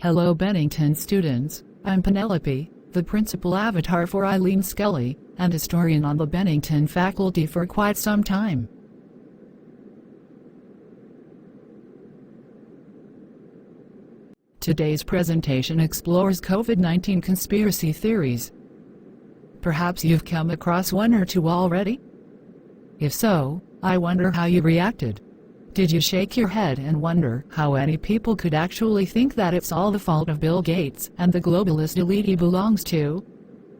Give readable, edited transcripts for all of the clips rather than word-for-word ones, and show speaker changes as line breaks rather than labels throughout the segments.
Hello Bennington students, I'm Penelope, the principal avatar for Eileen Scully, and historian on the Bennington faculty for quite some time. Today's presentation explores COVID-19 conspiracy theories. Perhaps you've come across one or two already? If so, I wonder how you reacted. Did you shake your head and wonder how any people could actually think that it's all the fault of Bill Gates and the globalist elite he belongs to?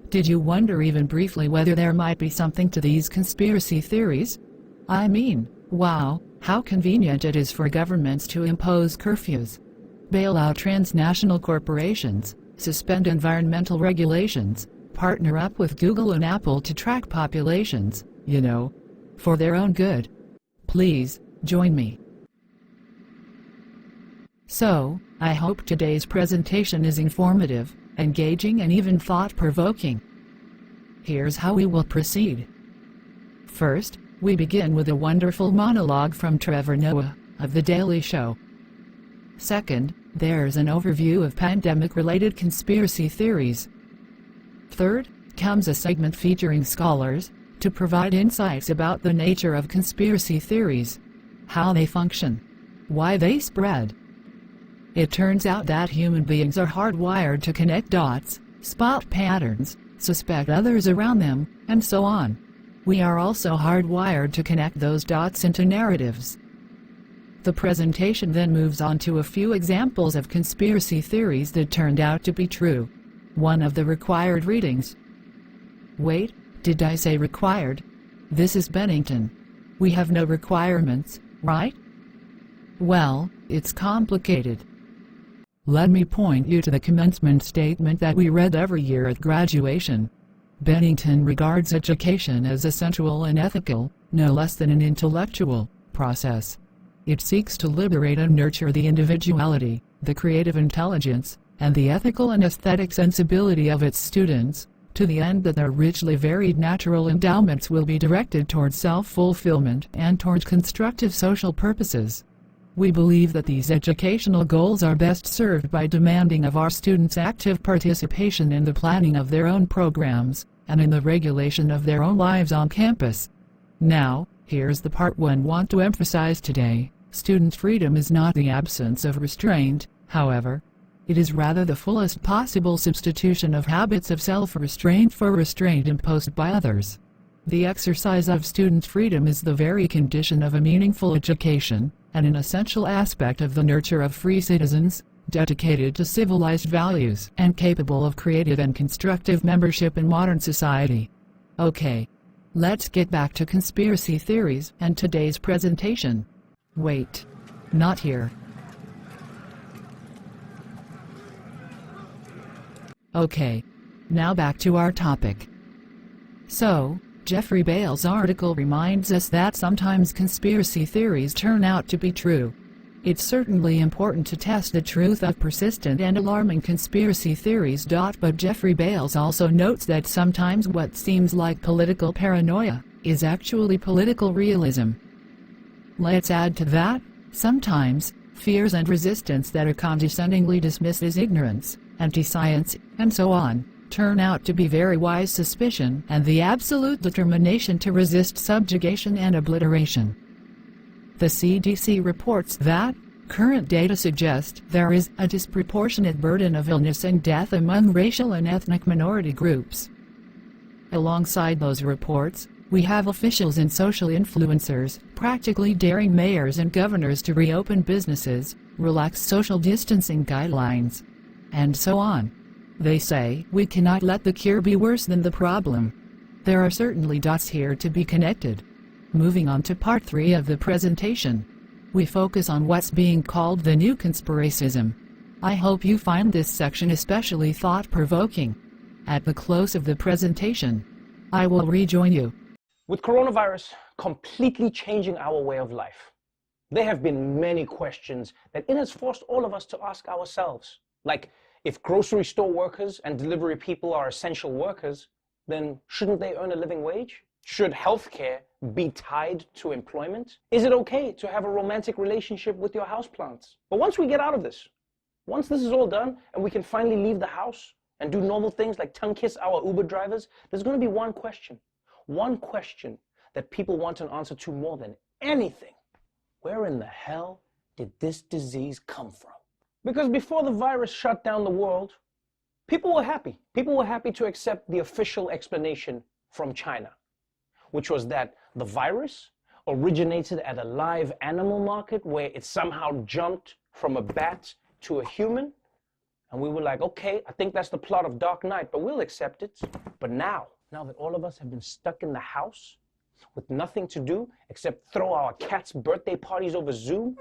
Did you wonder even briefly whether there might be something to these conspiracy theories? I mean, wow, how convenient it is for governments to impose curfews, bail out transnational corporations, suspend environmental regulations, partner up with Google and Apple to track populations, for their own good. Please, join me. So, I hope today's presentation is informative, engaging and even thought-provoking. Here's how we will proceed. First, we begin with a wonderful monologue from Trevor Noah, of The Daily Show. Second, there's an overview of pandemic-related conspiracy theories. Third, comes a segment featuring scholars, to provide insights about the nature of conspiracy theories, how they function, why they spread. It turns out that human beings are hardwired to connect dots, spot patterns, suspect others around them, and so on. We are also hardwired to connect those dots into narratives. The presentation then moves on to a few examples of conspiracy theories that turned out to be true. One of the required readings. Wait, did I say required? This is Bennington. We have no requirements, right? Well, it's complicated. Let me point you to the commencement statement that we read every year at graduation. Bennington regards education as a sensual and ethical, no less than an intellectual, process. It seeks to liberate and nurture the individuality, the creative intelligence, and the ethical and aesthetic sensibility of its students, to the end that their richly varied natural endowments will be directed towards self-fulfillment and towards constructive social purposes. We believe that these educational goals are best served by demanding of our students active participation in the planning of their own programs, and in the regulation of their own lives on campus. Now, here's the part one want to emphasize today. Student freedom is not the absence of restraint, however. It is rather the fullest possible substitution of habits of self-restraint for restraint imposed by others. The exercise of student freedom is the very condition of a meaningful education, and an essential aspect of the nurture of free citizens, dedicated to civilized values and capable of creative and constructive membership in modern society. Okay. Let's get back to conspiracy theories and today's presentation. Wait. Not here. Okay. Now back to our topic. So, Jeffrey Bale's article reminds us that sometimes conspiracy theories turn out to be true. It's certainly important to test the truth of persistent and alarming conspiracy theories. But Jeffrey Bales also notes that sometimes what seems like political paranoia is actually political realism. Let's add to that, sometimes, fears and resistance that are condescendingly dismissed as ignorance, anti-science, and so on, turn out to be very wise suspicion and the absolute determination to resist subjugation and obliteration. The CDC reports that current data suggest there is a disproportionate burden of illness and death among racial and ethnic minority groups. Alongside those reports, we have officials and social influencers practically daring mayors and governors to reopen businesses, relax social distancing guidelines, and so on. They say we cannot let the cure be worse than the problem. There are certainly dots here to be connected. Moving on to part 3 of the presentation. We focus on what's being called the new conspiracism. I hope you find this section especially thought-provoking. At the close of the presentation, I will rejoin you.
With coronavirus completely changing our way of life, there have been many questions that it has forced all of us to ask ourselves. Like, if grocery store workers and delivery people are essential workers, then shouldn't they earn a living wage? Should healthcare be tied to employment? Is it okay to have a romantic relationship with your houseplants? But once we get out of this, Once this is all done and we can finally leave the house and do normal things like tongue kiss our Uber drivers, there's going to be one question that people want an answer to more than anything. Where in the hell did this disease come from? Because before the virus shut down the world, people were happy. People were happy to accept the official explanation from China, which was that the virus originated at a live animal market where it somehow jumped from a bat to a human. And we were like, okay, I think that's the plot of Dark Knight, but we'll accept it. But now that all of us have been stuck in the house with nothing to do except throw our cats' birthday parties over Zoom,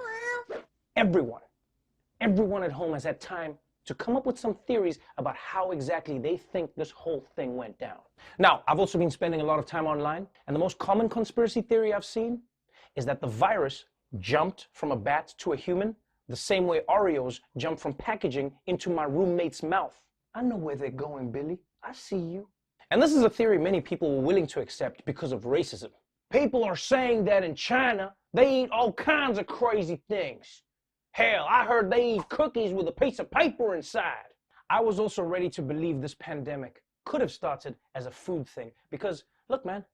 everyone at home has had time to come up with some theories about how exactly they think this whole thing went down. Now, I've also been spending a lot of time online, and the most common conspiracy theory I've seen is that the virus jumped from a bat to a human the same way Oreos jumped from packaging into my roommate's mouth. I know where they're going, Billy. I see you. And this is a theory many people were willing to accept because of racism. People are saying that in China, they eat all kinds of crazy things. Hell, I heard they eat cookies with a piece of paper inside. I was also ready to believe this pandemic could have started as a food thing because, look, man,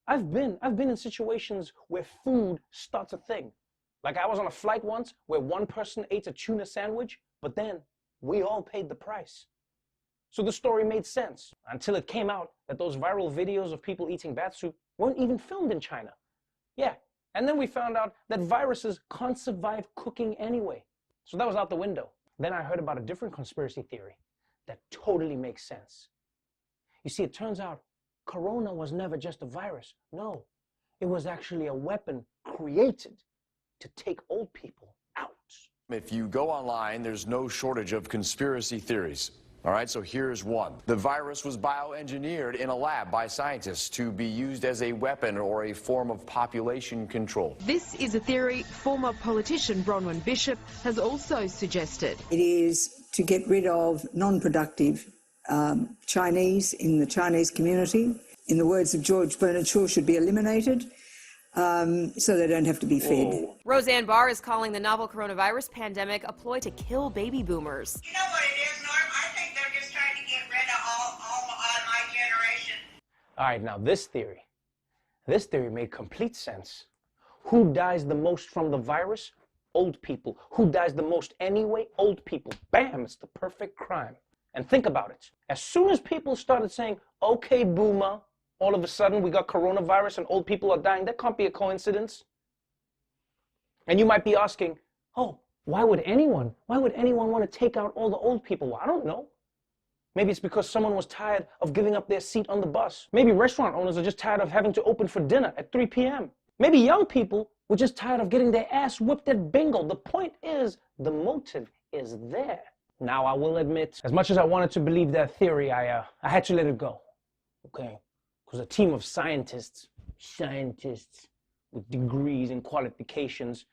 I've been in situations where food starts a thing. Like I was on a flight once where one person ate a tuna sandwich, but then we all paid the price. So the story made sense until it came out that those viral videos of people eating bat soup weren't even filmed in China. Yeah, and then we found out that viruses can't survive cooking anyway. So that was out the window. Then I heard about a different conspiracy theory that totally makes sense. You see, it turns out Corona was never just a virus. No, it was actually a weapon created to take old people out.
If you go online, there's no shortage of conspiracy theories. All right, so here's one. The virus was bioengineered in a lab by scientists to be used as a weapon or a form of population control.
This is a theory former politician Bronwyn Bishop has also suggested.
It is to get rid of non-productive Chinese in the Chinese community. In the words of George Bernard Shaw, should be eliminated. So they don't have to be fed.
Whoa. Roseanne Barr is calling the novel coronavirus pandemic a ploy to kill baby boomers.
You know what it is, Norm? I think they're just trying to get rid of all my generation.
All right, now this theory made complete sense. Who dies the most from the virus? Old people. Who dies the most anyway? Old people. Bam, it's the perfect crime. And think about it. As soon as people started saying, okay, boomer, all of a sudden we got coronavirus and old people are dying. That can't be a coincidence. And you might be asking, oh, why would anyone want to take out all the old people? Well, I don't know. Maybe it's because someone was tired of giving up their seat on the bus. Maybe restaurant owners are just tired of having to open for dinner at 3 p.m. Maybe young people were just tired of getting their ass whipped at bingo. The point is, the motive is there. Now, I will admit, as much as I wanted to believe that theory, I had to let it go. Okay? Because a team of scientists with degrees and qualifications,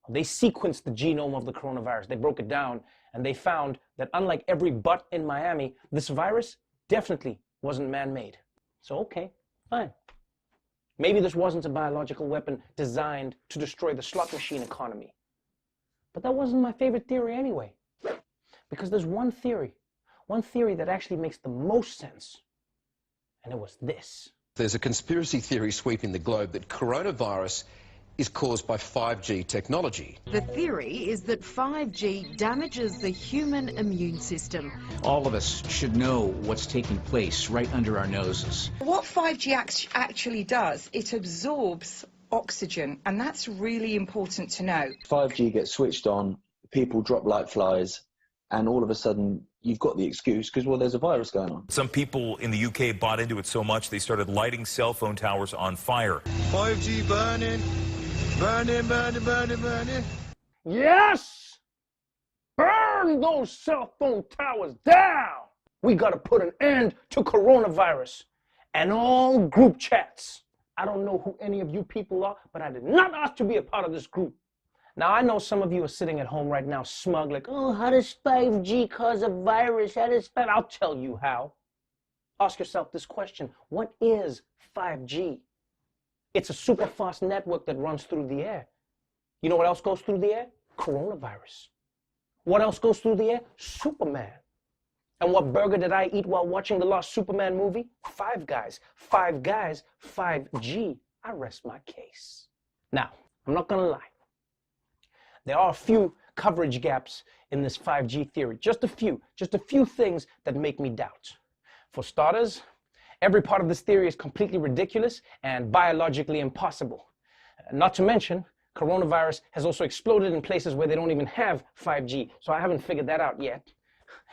they sequenced the genome of the coronavirus. They broke it down, and they found that unlike every butt in Miami, this virus definitely wasn't man-made. So, okay, fine. Maybe this wasn't a biological weapon designed to destroy the slot machine economy. But that wasn't my favorite theory anyway. Because there's one theory that actually makes the most sense. And it was this.
There's a conspiracy theory sweeping the globe that coronavirus is caused by 5G technology.
The theory is that 5G damages the human immune system.
All of us should know what's taking place right under our noses.
What 5G actually does, it absorbs oxygen, and that's really important to know.
5G gets switched on, people drop like flies, and all of a sudden you've got the excuse because, well, there's a virus going on.
Some people in the UK bought into it so much they started lighting cell phone towers on fire.
5G burning, burning, burning, burning, burning.
Yes! Burn those cell phone towers down! We gotta put an end to coronavirus and all group chats. I don't know who any of you people are, but I did not ask to be a part of this group. Now, I know some of you are sitting at home right now smug, like, oh, how does 5G cause a virus? I'll tell you how. Ask yourself this question. What is 5G? It's a super fast network that runs through the air. You know what else goes through the air? Coronavirus. What else goes through the air? Superman. And what burger did I eat while watching the last Superman movie? Five Guys. Five Guys, 5G. I rest my case. Now, I'm not gonna lie. There are a few coverage gaps in this 5G theory. Just a few things that make me doubt. For starters, every part of this theory is completely ridiculous and biologically impossible. Not to mention, coronavirus has also exploded in places where they don't even have 5G, so I haven't figured that out yet.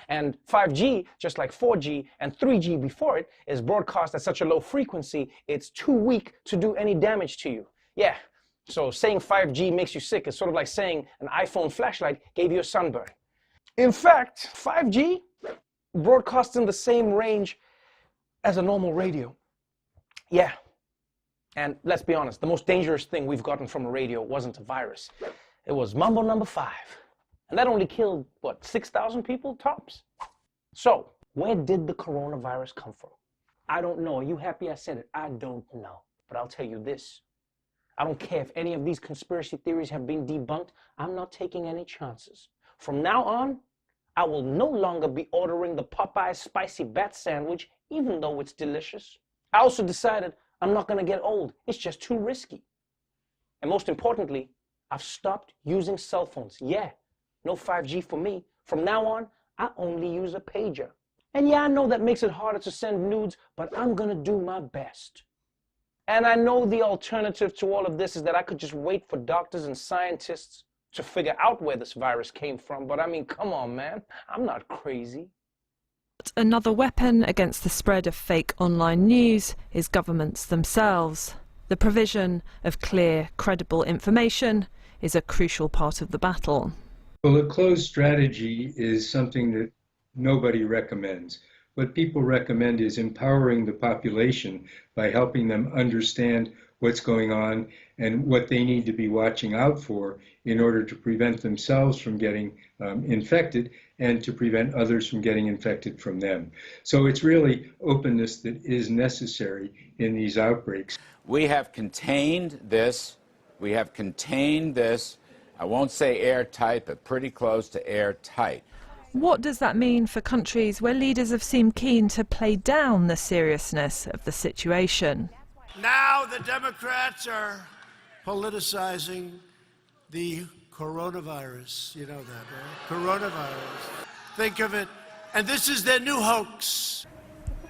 And 5G, just like 4G and 3G before it, is broadcast at such a low frequency, it's too weak to do any damage to you. Yeah, so saying 5G makes you sick is sort of like saying an iPhone flashlight gave you a sunburn. In fact, 5G broadcasts in the same range as a normal radio. Yeah. And let's be honest, the most dangerous thing we've gotten from a radio wasn't a virus. It was Mambo number 5. And that only killed, what, 6,000 people tops? So, where did the coronavirus come from? I don't know. Are you happy I said it? I don't know. But I'll tell you this. I don't care if any of these conspiracy theories have been debunked. I'm not taking any chances. From now on, I will no longer be ordering the Popeye spicy bat sandwich, even though it's delicious. I also decided I'm not going to get old. It's just too risky. And most importantly, I've stopped using cell phones. Yeah, no 5G for me. From now on, I only use a pager. And yeah, I know that makes it harder to send nudes, but I'm going to do my best. And I know the alternative to all of this is that I could just wait for doctors and scientists to figure out where this virus came from. But I mean, come on, man. I'm not crazy.
Another weapon against the spread of fake online news is governments themselves. The provision of clear, credible information is a crucial part of the battle.
Well, a closed strategy is something that nobody recommends. What people recommend is empowering the population by helping them understand what's going on and what they need to be watching out for in order to prevent themselves from getting infected and to prevent others from getting infected from them. So it's really openness that is necessary in these outbreaks.
We have contained this. I won't say airtight, but pretty close to airtight.
What does that mean for countries where leaders have seemed keen to play down the seriousness of the situation?
Now the Democrats are politicizing the coronavirus. You know that, right? Coronavirus. Think of it. And this is their new hoax.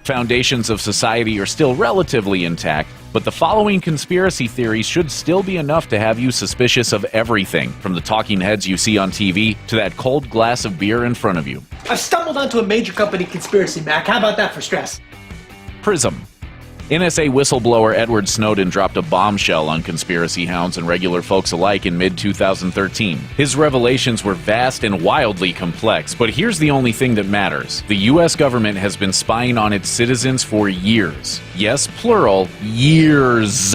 Foundations of society are still relatively intact, but the following conspiracy theories should still be enough to have you suspicious of everything, from the talking heads you see on TV to that cold glass of beer in front of you.
I've stumbled onto a major company conspiracy, Mac. How about that for stress?
PRISM. NSA whistleblower Edward Snowden dropped a bombshell on conspiracy hounds and regular folks alike in mid-2013. His revelations were vast and wildly complex, but here's the only thing that matters. The U.S. government has been spying on its citizens for years. Yes, plural, years.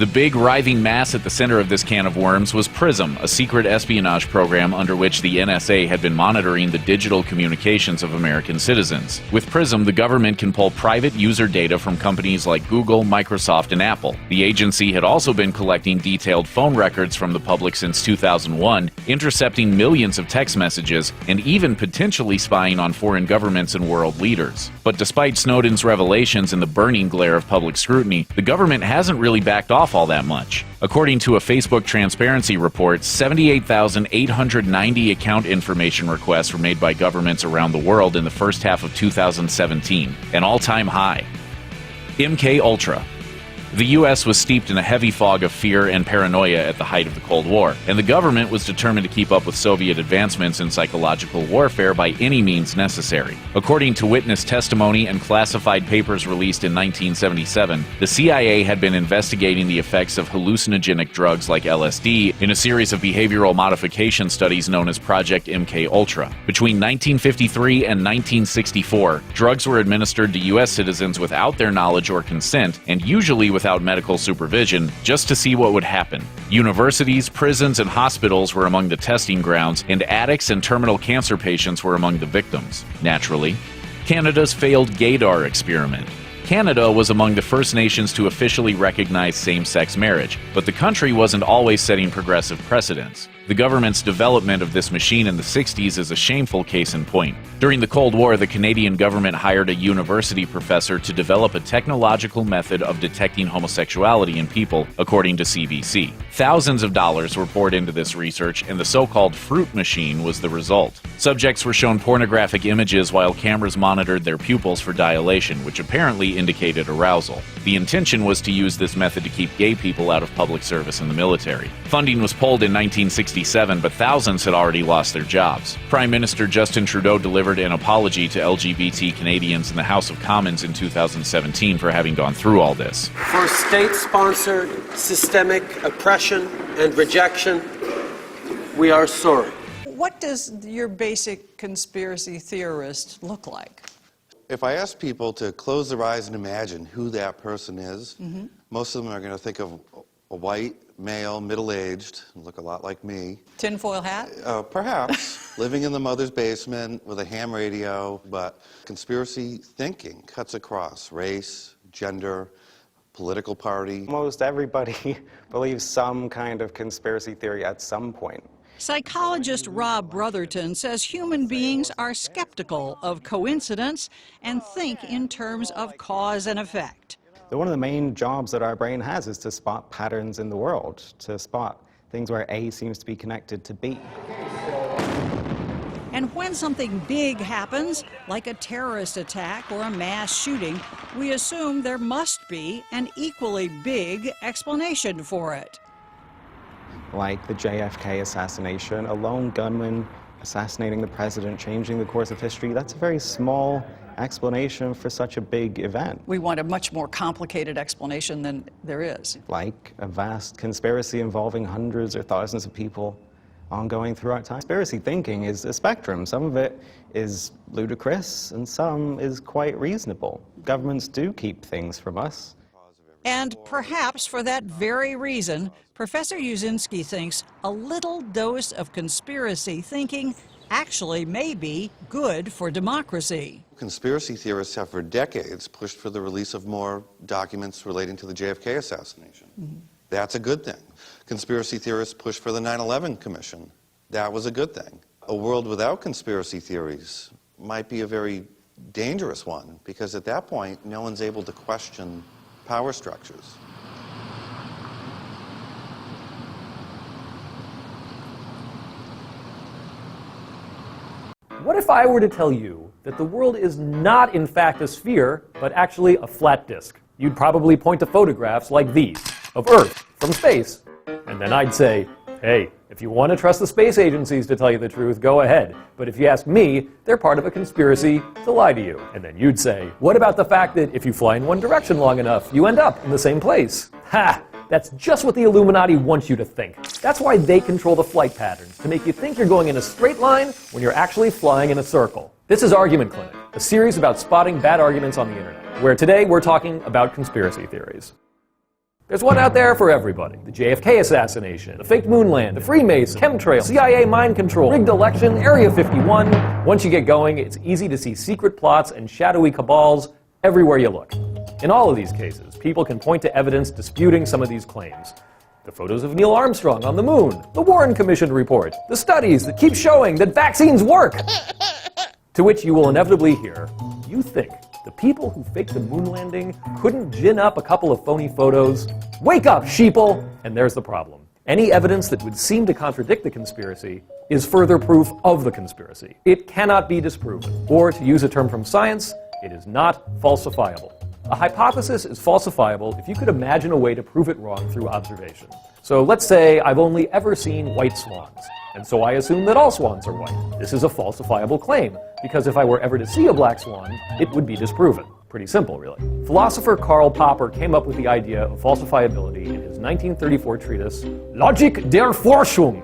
The big writhing mass at the center of this can of worms was PRISM, a secret espionage program under which the NSA had been monitoring the digital communications of American citizens. With PRISM, the government can pull private user data from companies like Google, Microsoft, and Apple. The agency had also been collecting detailed phone records from the public since 2001, intercepting millions of text messages, and even potentially spying on foreign governments and world leaders. But despite Snowden's revelations and the burning glare of public scrutiny, the government hasn't really backed off all that much. According to a Facebook transparency report, 78,890 account information requests were made by governments around the world in the first half of 2017, an all-time high. MK Ultra. The U.S. was steeped in a heavy fog of fear and paranoia at the height of the Cold War, and the government was determined to keep up with Soviet advancements in psychological warfare by any means necessary. According to witness testimony and classified papers released in 1977, the CIA had been investigating the effects of hallucinogenic drugs like LSD in a series of behavioral modification studies known as Project MK Ultra. Between 1953 and 1964, drugs were administered to U.S. citizens without their knowledge or consent, and usually without medical supervision, just to see what would happen. Universities, prisons, and hospitals were among the testing grounds, and addicts and terminal cancer patients were among the victims. Naturally, Canada's failed gaydar experiment. Canada was among the first nations to officially recognize same-sex marriage, but the country wasn't always setting progressive precedents. The government's development of this machine in the 60s is a shameful case in point. During the Cold War, the Canadian government hired a university professor to develop a technological method of detecting homosexuality in people, according to CBC. Thousands of dollars were poured into this research, and the so-called fruit machine was the result. Subjects were shown pornographic images while cameras monitored their pupils for dilation, which apparently indicated arousal. The intention was to use this method to keep gay people out of public service in the military. Funding was pulled in 1967, but thousands had already lost their jobs. Prime Minister Justin Trudeau delivered an apology to LGBT Canadians in the House of Commons in 2017 for having gone through all this.
For state-sponsored systemic oppression and rejection, we are sorry.
What does your basic conspiracy theorist look like?
If I ask people to close their eyes and imagine who that person is, most of them are going to think of a white, male, middle-aged, look a lot like me.
Tinfoil hat?
Perhaps. Living in the mother's basement with a ham radio, but conspiracy thinking cuts across race, gender, political party.
Most everybody believes some kind of conspiracy theory at some point.
Psychologist Rob Brotherton says human beings are skeptical of coincidence and think in terms of cause and effect.
One of the main jobs that our brain has is to spot patterns in the world, to spot things where A seems to be connected to B.
And when something big happens, like a terrorist attack or a mass shooting, we assume there must be an equally big explanation for it.
Like the JFK assassination, a lone gunman assassinating the president, changing the course of history, that's a very small explanation for such a big event.
We want a much more complicated explanation than there is.
Like a vast conspiracy involving hundreds or thousands of people ongoing throughout time. Conspiracy thinking is a spectrum. Some of it is ludicrous and some is quite reasonable. Governments do keep things from us.
And perhaps for that very reason, Professor Uszynski thinks a little dose of conspiracy thinking actually may be good for democracy.
Conspiracy theorists have for decades pushed for the release of more documents relating to the JFK assassination. That's a good thing. Conspiracy theorists pushed for the 9/11 Commission. That was a good thing. A world without conspiracy theories might be a very dangerous one, because at that point, no one's able to question power structures.
What if I were to tell you that the world is not in fact a sphere, but actually a flat disk? You'd probably point to photographs like these of Earth from space. And then I'd say, hey, if you want to trust the space agencies to tell you the truth, go ahead. But if you ask me, they're part of a conspiracy to lie to you. And then you'd say, what about the fact that if you fly in one direction long enough, you end up in the same place? Ha! That's just what the Illuminati wants you to think. That's why they control the flight patterns, to make you think you're going in a straight line when you're actually flying in a circle. This is Argument Clinic, a series about spotting bad arguments on the internet, where today we're talking about conspiracy theories. There's one out there for everybody. The JFK assassination, the faked moon landing, the Freemasons, chemtrails, CIA mind control, rigged election, Area 51. Once you get going, it's easy to see secret plots and shadowy cabals everywhere you look. In all of these cases, people can point to evidence disputing some of these claims. The photos of Neil Armstrong on the moon, the Warren Commission report, the studies that keep showing that vaccines work. To which you will inevitably hear, you think the people who faked the moon landing couldn't gin up a couple of phony photos? Wake up, sheeple! And there's the problem. Any evidence that would seem to contradict the conspiracy is further proof of the conspiracy. It cannot be disproven. Or, to use a term from science, it is not falsifiable. A hypothesis is falsifiable if you could imagine a way to prove it wrong through observation. So let's say I've only ever seen white swans, and so I assume that all swans are white. This is a falsifiable claim, because if I were ever to see a black swan, it would be disproven. Pretty simple, really. Philosopher Karl Popper came up with the idea of falsifiability in his 1934 treatise, Logik der Forschung.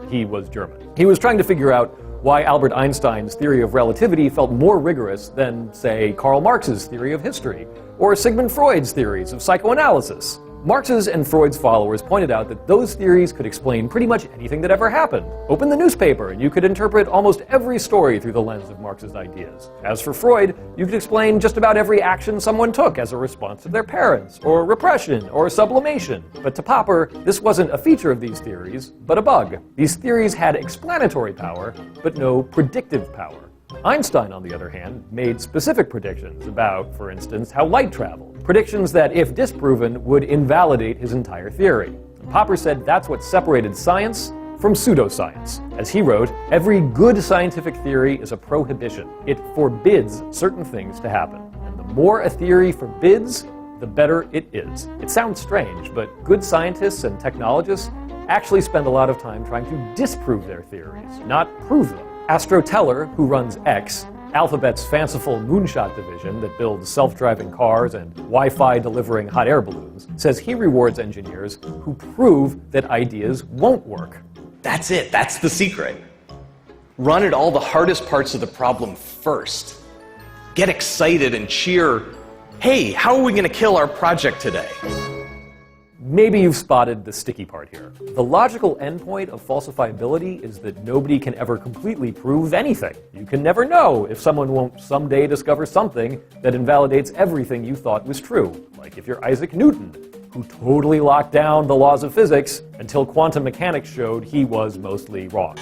He was German. He was trying to figure out why Albert Einstein's theory of relativity felt more rigorous than, say, Karl Marx's theory of history, or Sigmund Freud's theories of psychoanalysis. Marx's and Freud's followers pointed out that those theories could explain pretty much anything that ever happened. Open the newspaper and you could interpret almost every story through the lens of Marx's ideas. As for Freud, you could explain just about every action someone took as a response to their parents, or repression, or sublimation. But to Popper, this wasn't a feature of these theories, but a bug. These theories had explanatory power, but no predictive power. Einstein, on the other hand, made specific predictions about, for instance, how light traveled. Predictions that, if disproven, would invalidate his entire theory. And Popper said that's what separated science from pseudoscience. As he wrote, every good scientific theory is a prohibition. It forbids certain things to happen. And the more a theory forbids, the better it is. It sounds strange, but good scientists and technologists actually spend a lot of time trying to disprove their theories, not prove them. Astro Teller, who runs X, Alphabet's fanciful moonshot division that builds self-driving cars and Wi-Fi delivering hot air balloons, says he rewards engineers who prove that ideas won't work.
That's it. That's the secret. Run at all the hardest parts of the problem first. Get excited and cheer, hey, how are we going to kill our project today?
Maybe you've spotted the sticky part here. The logical endpoint of falsifiability is that nobody can ever completely prove anything. You can never know if someone won't someday discover something that invalidates everything you thought was true. Like if you're Isaac Newton, who totally locked down the laws of physics until quantum mechanics showed he was mostly wrong.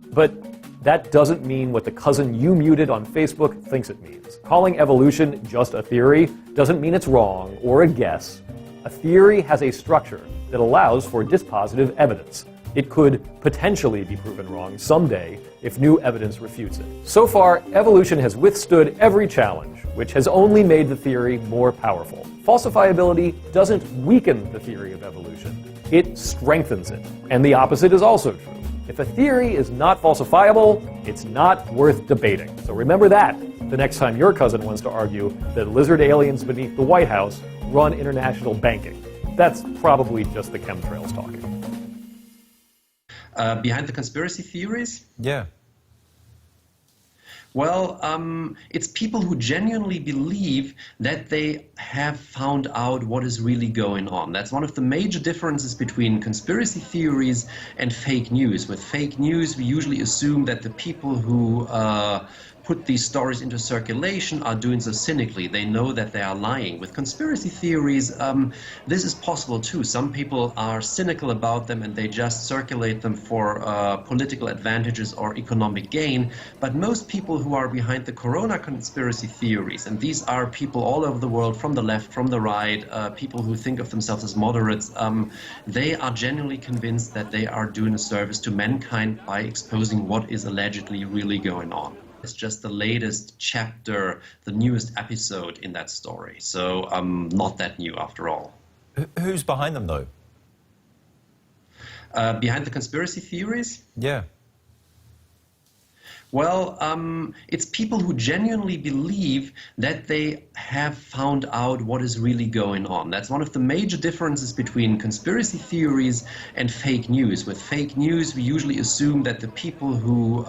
But that doesn't mean what the cousin you muted on Facebook thinks it means. Calling evolution just a theory doesn't mean it's wrong or a guess. A theory has a structure that allows for dispositive evidence. It could potentially be proven wrong someday if new evidence refutes it. So far, evolution has withstood every challenge, which has only made the theory more powerful. Falsifiability doesn't weaken the theory of evolution, it strengthens it. And the opposite is also true. If a theory is not falsifiable, it's not worth debating. So remember that the next time your cousin wants to argue that lizard aliens beneath the White House run international banking. That's probably just the chemtrails talking.
Behind the conspiracy theories?
Yeah.
Well, it's people who genuinely believe that they have found out what is really going on. That's one of the major differences between conspiracy theories and fake news. With fake news, we usually assume that the people who put these stories into circulation are doing so cynically. They know that they are lying. With conspiracy theories, this is possible too. Some people are cynical about them and they just circulate them for political advantages or economic gain. But most people who are behind the corona conspiracy theories, and these are people all over the world, from the left, from the right, people who think of themselves as moderates, they are genuinely convinced that they are doing a service to mankind by exposing what is allegedly really going on. It's just the latest chapter, the newest episode in that story. So not that new after all.
Who's behind them though?
Behind the conspiracy theories?
Yeah.
Well, it's people who genuinely believe that they have found out what is really going on. That's one of the major differences between conspiracy theories and fake news. With fake news, we usually assume that the people who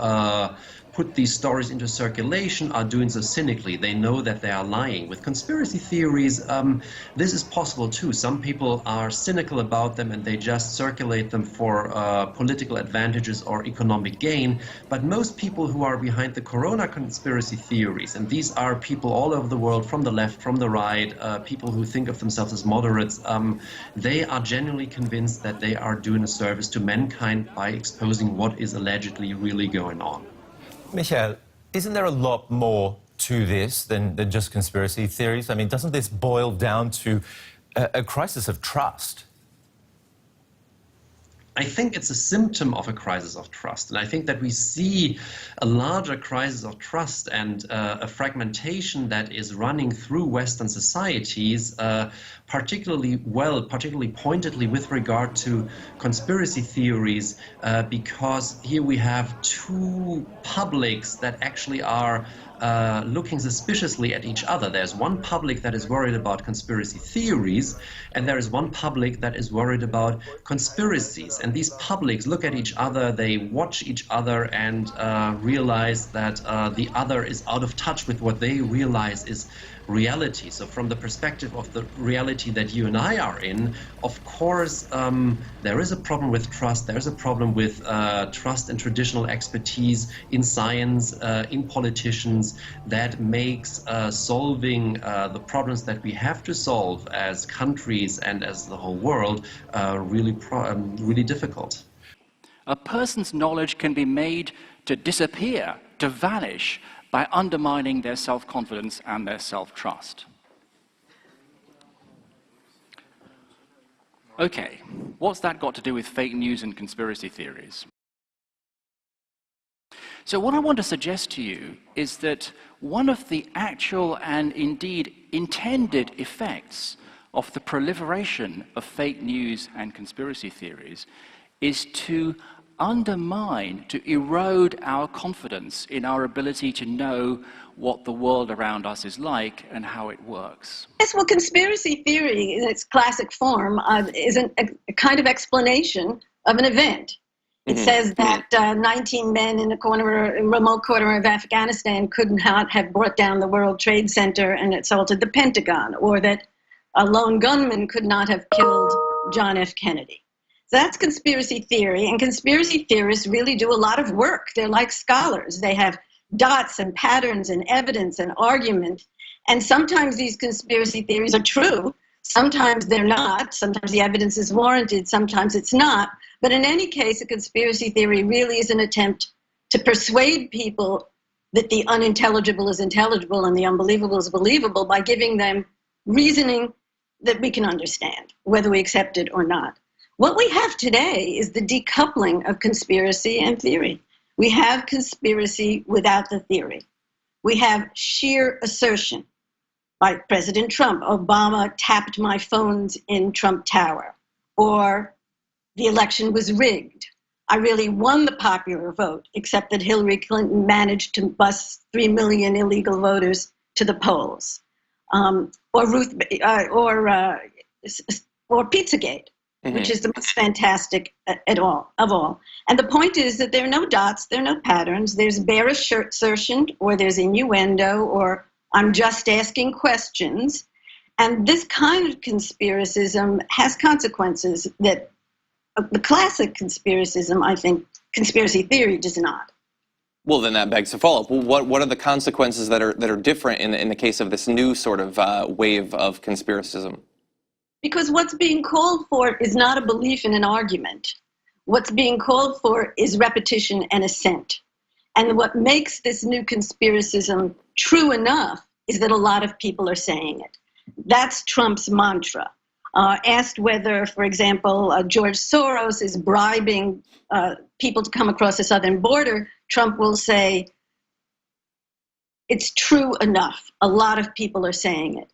put these stories into circulation are doing so cynically. They know that they are lying. With conspiracy theories, this is possible too. Some people are cynical about them and they just circulate them for political advantages or economic gain. But most people who are behind the corona conspiracy theories, and these are people all over the world, from the left, from the right, people who think of themselves as moderates, they are genuinely convinced that they are doing a service to mankind by exposing what is allegedly really going on.
Michael, isn't there a lot more to this than just conspiracy theories? I mean, doesn't this boil down to a crisis of trust?
I think it's a symptom of a crisis of trust. And I think that we see a larger crisis of trust and a fragmentation that is running through Western societies, particularly pointedly with regard to conspiracy theories, because here we have two publics that actually are looking suspiciously at each other. There's one public that is worried about conspiracy theories, and there is one public that is worried about conspiracies. And these publics look at each other, they watch each other, and realize that the other is out of touch with what they realize is reality. So from the perspective of the reality that you and I are in, of course, there is a problem with trust. There's a problem with trust in traditional expertise, in science, in politicians, that makes solving the problems that we have to solve as countries and as the whole world really difficult.
A person's knowledge can be made to disappear, to vanish, by undermining their self-confidence and their self-trust. Okay, what's that got to do with fake news and conspiracy theories? So what I want to suggest to you is that one of the actual and indeed intended effects of the proliferation of fake news and conspiracy theories is to undermine, to erode our confidence in our ability to know what the world around us is like and how it works.
Yes, well, conspiracy theory in its classic form is a kind of explanation of an event. It says that 19 men in a remote corner of Afghanistan could not have brought down the World Trade Center and assaulted the Pentagon, or that a lone gunman could not have killed John F. Kennedy. So that's conspiracy theory, and conspiracy theorists really do a lot of work. They're like scholars. They have dots and patterns and evidence and argument, and sometimes these conspiracy theories are true, sometimes they're not, sometimes the evidence is warranted, sometimes it's not. But in any case, a conspiracy theory really is an attempt to persuade people that the unintelligible is intelligible and the unbelievable is believable by giving them reasoning that we can understand, whether we accept it or not. What we have today is the decoupling of conspiracy and theory. We have conspiracy without the theory. We have sheer assertion by President Trump. Obama tapped my phones in Trump Tower. Or the election was rigged. I really won the popular vote, except that Hillary Clinton managed to bus 3 million illegal voters to the polls. Or Pizzagate. Which is the most fantastic of all. And the point is that there are no dots, there are no patterns, there's bare assertion, or there's innuendo, or I'm just asking questions. And this kind of conspiracism has consequences that the classic conspiracism, I think, conspiracy theory does not.
Well, then that begs to follow up. Well, what are the consequences that are different in the case of this new sort of wave of conspiracism?
Because what's being called for is not a belief in an argument. What's being called for is repetition and assent. And what makes this new conspiracism true enough is that a lot of people are saying it. That's Trump's mantra. Asked whether, for example, George Soros is bribing people to come across the southern border, Trump will say, it's true enough. A lot of people are saying it.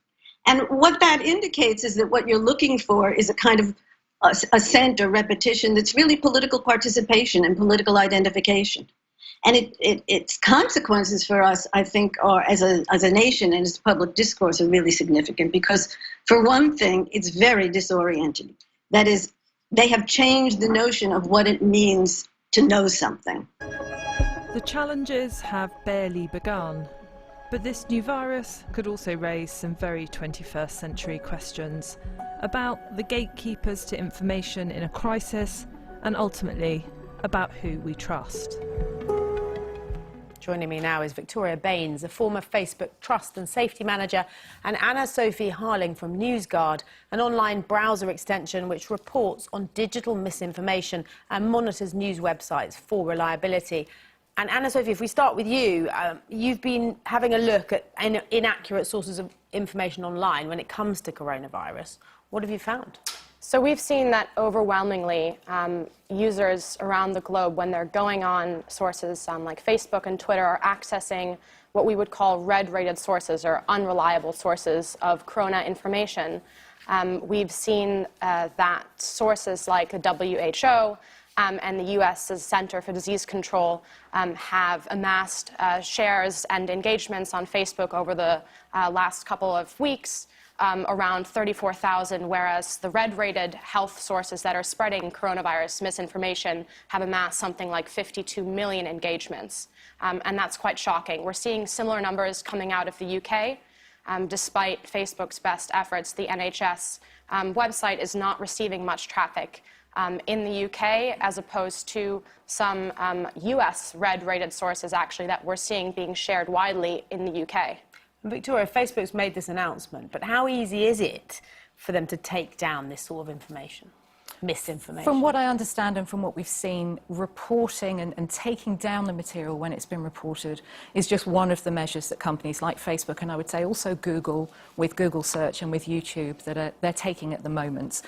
And what that indicates is that what you're looking for is a kind of assent or repetition that's really political participation and political identification. And its consequences for us, I think, are as a nation and as public discourse are really significant because, for one thing, it's very disorienting. That is, they have changed the notion of what it means to know something.
The challenges have barely begun. But this new virus could also raise some very 21st century questions about the gatekeepers to information in a crisis and ultimately about who we trust.
Joining me now is Victoria Baines, a former Facebook Trust and Safety Manager, and Anna-Sophie Harling from NewsGuard, an online browser extension which reports on digital misinformation and monitors news websites for reliability. And Anna-Sophie, if we start with you, you've been having a look at inaccurate sources of information online when it comes to coronavirus. What have you found?
So we've seen that overwhelmingly users around the globe, when they're going on sources like Facebook and Twitter, are accessing what we would call red-rated sources or unreliable sources of corona information. We've seen that sources like the WHO, and the US's Center for Disease Control have amassed shares and engagements on Facebook over the last couple of weeks, around 34,000, whereas the red-rated health sources that are spreading coronavirus misinformation have amassed something like 52 million engagements. And that's quite shocking. We're seeing similar numbers coming out of the UK. Despite Facebook's best efforts, the NHS website is not receiving much traffic in the UK, as opposed to some US red-rated sources, actually, that we're seeing being shared widely in the UK.
Victoria, Facebook's made this announcement, but how easy is it for them to take down this sort of information, misinformation?
From what I understand and from what we've seen, reporting and taking down the material when it's been reported is just one of the measures that companies like Facebook, and I would say also Google, with Google Search and with YouTube, that they're taking at the moment.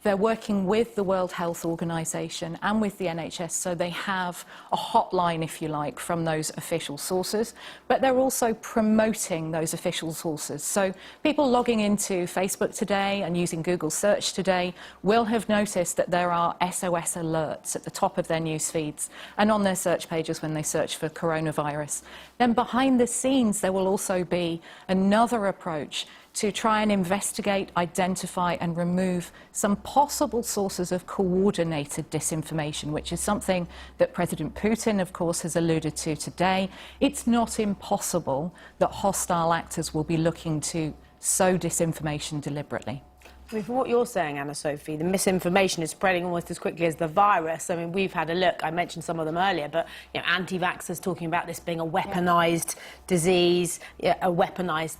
They're working with the World Health Organization and with the NHS, so they have a hotline, if you like, from those official sources, but they're also promoting those official sources. So people logging into Facebook today and using Google Search today will have noticed that there are SOS alerts at the top of their news feeds and on their search pages when they search for coronavirus. Then behind the scenes, there will also be another approach to try and investigate, identify and remove some possible sources of coordinated disinformation, which is something that President Putin, of course, has alluded to today. It's not impossible that hostile actors will be looking to sow disinformation deliberately.
I mean, from what you're saying, Anna-Sophie, the misinformation is spreading almost as quickly as the virus. I mean, we've had a look, I mentioned some of them earlier, but you know, anti-vaxxers talking about this being a weaponised disease, a weaponised,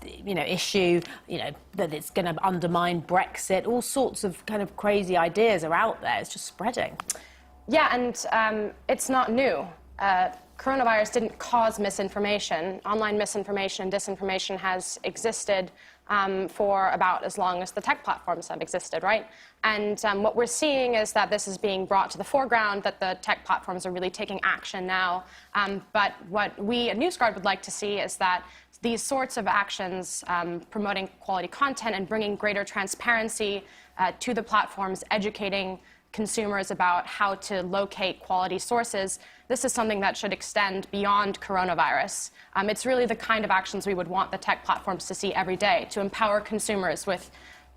issue, that it's going to undermine Brexit. All sorts of kind of crazy ideas are out there. It's just spreading.
Yeah, and it's not new. Coronavirus didn't cause misinformation. Online misinformation and disinformation has existed for about as long as the tech platforms have existed, right? And what we're seeing is that this is being brought to the foreground, that the tech platforms are really taking action now. But what we at NewsGuard would like to see is that these sorts of actions, promoting quality content and bringing greater transparency to the platforms, educating consumers about how to locate quality sources, this is something that should extend beyond coronavirus. It's really the kind of actions we would want the tech platforms to see every day, to empower consumers with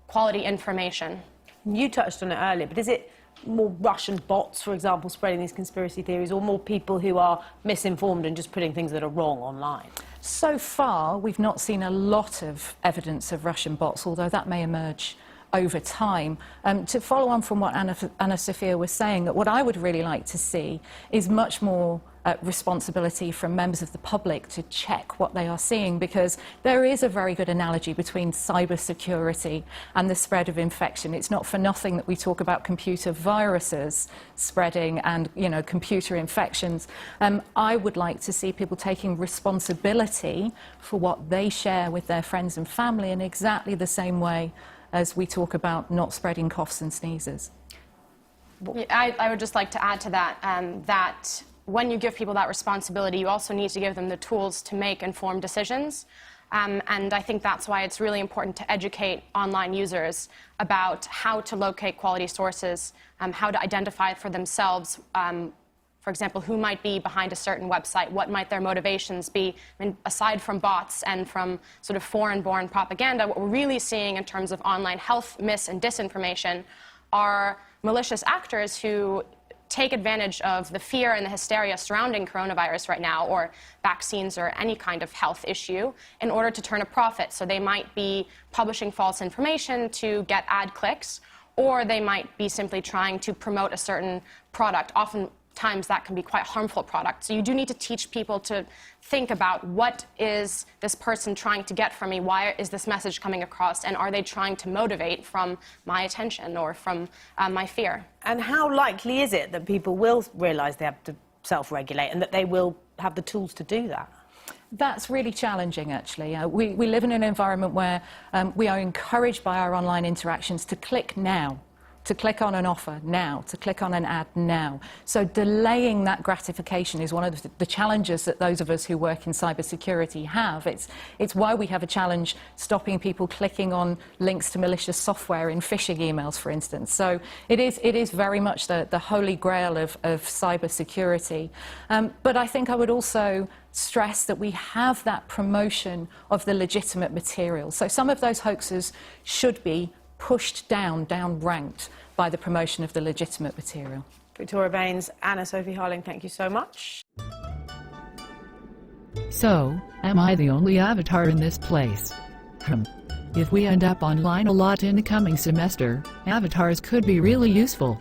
quality information.
You touched on it earlier, but is it more Russian bots, for example, spreading these conspiracy theories, or more people who are misinformed and just putting things that are wrong online?
So far, we've not seen a lot of evidence of Russian bots, although that may emerge over time. To follow on from what Anna-Sophia was saying, that what I would really like to see is much more responsibility from members of the public to check what they are seeing, because there is a very good analogy between cybersecurity and the spread of infection. It's not for nothing that we talk about computer viruses spreading and, computer infections. I would like to see people taking responsibility for what they share with their friends and family in exactly the same way as we talk about not spreading coughs and sneezes.
I would just like to add to that, that when you give people that responsibility, you also need to give them the tools to make informed decisions. And I think that's why it's really important to educate online users about how to locate quality sources, how to identify for themselves, for example, who might be behind a certain website, what might their motivations be. I mean, aside from bots and from sort of foreign-born propaganda, what we're really seeing in terms of online health mis and disinformation are malicious actors who take advantage of the fear and the hysteria surrounding coronavirus right now, or vaccines or any kind of health issue, in order to turn a profit. So they might be publishing false information to get ad clicks, or they might be simply trying to promote a certain product. Oftentimes that can be quite harmful product. So you do need to teach people to think about, what is this person trying to get from me? Why is this message coming across? And are they trying to motivate from my attention or from my fear?
And how likely is it that people will realise they have to self-regulate and that they will have the tools to do that?
That's really challenging, actually. We live in an environment where we are encouraged by our online interactions to click now to click on an offer now, to click on an ad now. So delaying that gratification is one of the challenges that those of us who work in cybersecurity have. It's why we have a challenge stopping people clicking on links to malicious software in phishing emails, for instance. So it is very much the holy grail of cybersecurity. But I think I would also stress that we have that promotion of the legitimate material. So some of those hoaxes should be pushed down-ranked by the promotion of the legitimate material.
Victoria Baines, Anna-Sophie Harling, thank you so much.
So, am I the only avatar in this place? If we end up online a lot in the coming semester, avatars could be really useful.